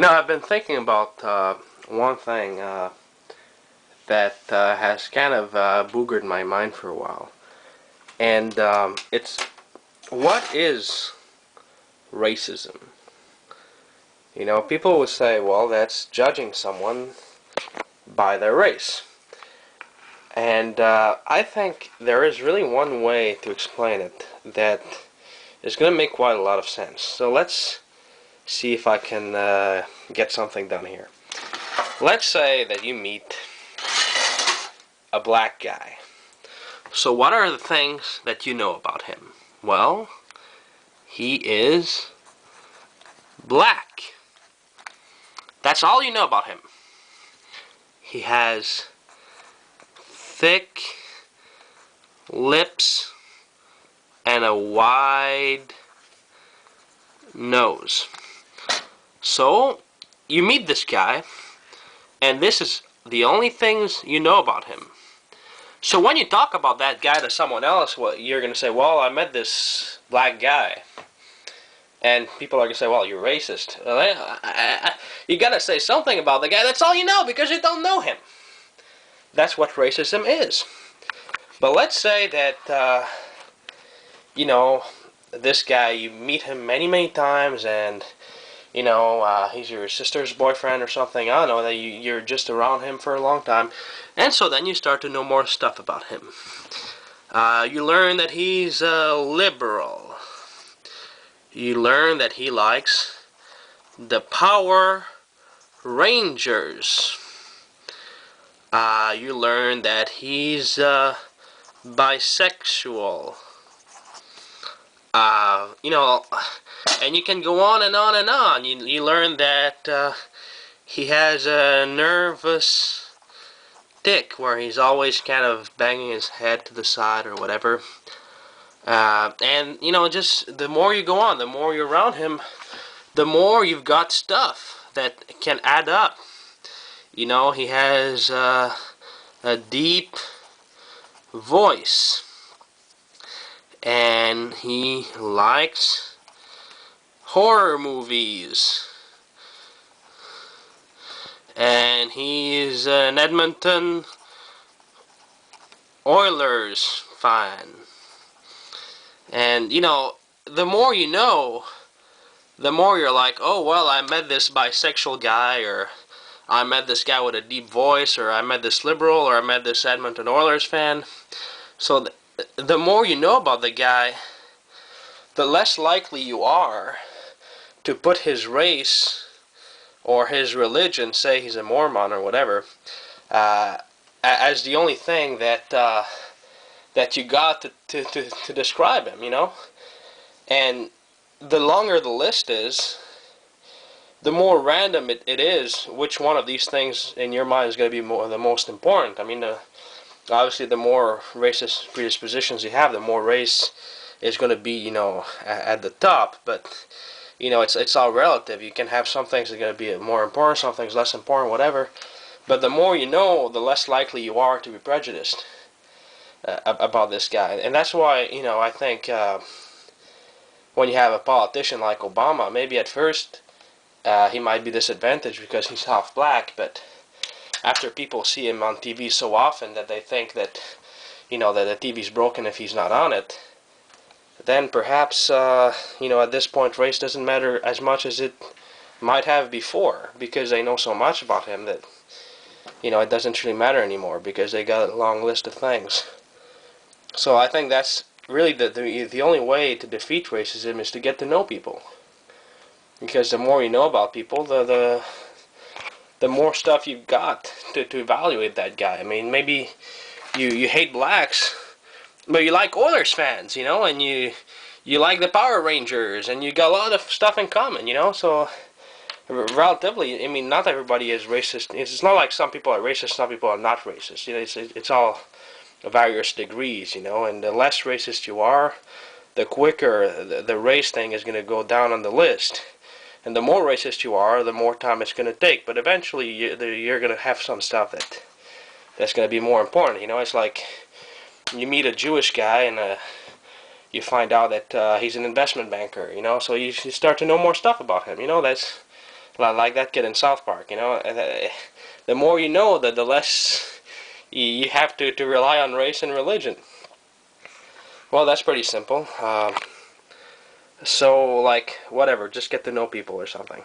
I've been thinking about one thing that has kind of boogered my mind for a while. And it's, what is racism? People would say, well, that's judging someone by their race. And I think there is really one way to explain it that is going to make quite a lot of sense. So let's see if I can get something done here. Let's say that you meet a black guy. So what are the things that you know about him? Well, he is black. That's all you know about him. He has thick lips and a wide nose. So, you meet this guy, and this is the only things you know about him. So when you talk about that guy to someone else, you're going to say, well, I met this black guy. And people are going to say, well, you're racist. You got to say something about the guy. That's all you know because you don't know him. That's what racism is. But let's say that, this guy, you meet him many, many times, and, he's your sister's boyfriend or something. I don't know, that you're just around him for a long time. And so then you start to know more stuff about him. You learn that he's a liberal. You learn that he likes the Power Rangers. You learn that he's bisexual. And you can go on and on and on. You learn that he has a nervous tick where he's always kind of banging his head to the side or whatever. And, just the more you go on, the more you're around him, the more you've got stuff that can add up. He has a deep voice. And he likes horror movies. And he's an Edmonton Oilers fan. And, the more you know, the more you're like, oh, well, I met this bisexual guy, or I met this guy with a deep voice, or I met this liberal, or I met this Edmonton Oilers fan. So the more you know about the guy, the less likely you are to put his race or his religion, say he's a Mormon or whatever, as the only thing that you got to describe him, And the longer the list is, the more random it is which one of these things in your mind is going to be the most important. I mean, obviously the more racist predispositions you have, the more race is going to be, at the top. But, it's all relative. You can have some things that are going to be more important, some things less important, whatever. But the more you know, the less likely you are to be prejudiced about this guy. And that's why, I think when you have a politician like Obama, maybe at first he might be disadvantaged because he's half black, but after people see him on TV so often that they think that, that the TV's broken if he's not on it, then perhaps, at this point race doesn't matter as much as it might have before, because they know so much about him that, it doesn't really matter anymore because they got a long list of things. So I think that's really the only way to defeat racism is to get to know people. Because the more you know about people, the more stuff you've got to evaluate that guy. I mean, maybe you hate blacks, but you like Oilers fans, and you like the Power Rangers, and you got a lot of stuff in common, so relatively, I mean, not everybody is racist. It's not like some people are racist, some people are not racist. It's all various degrees, and the less racist you are, the quicker the race thing is going to go down on the list. And the more racist you are, the more time it's going to take. But eventually, you're going to have some stuff that's going to be more important. It's like you meet a Jewish guy and you find out that he's an investment banker. So you start to know more stuff about him. That's Like that kid in South Park, you know. The more you know, the less you have to rely on race and religion. Well, that's pretty simple. So, like, whatever, just get to know people or something.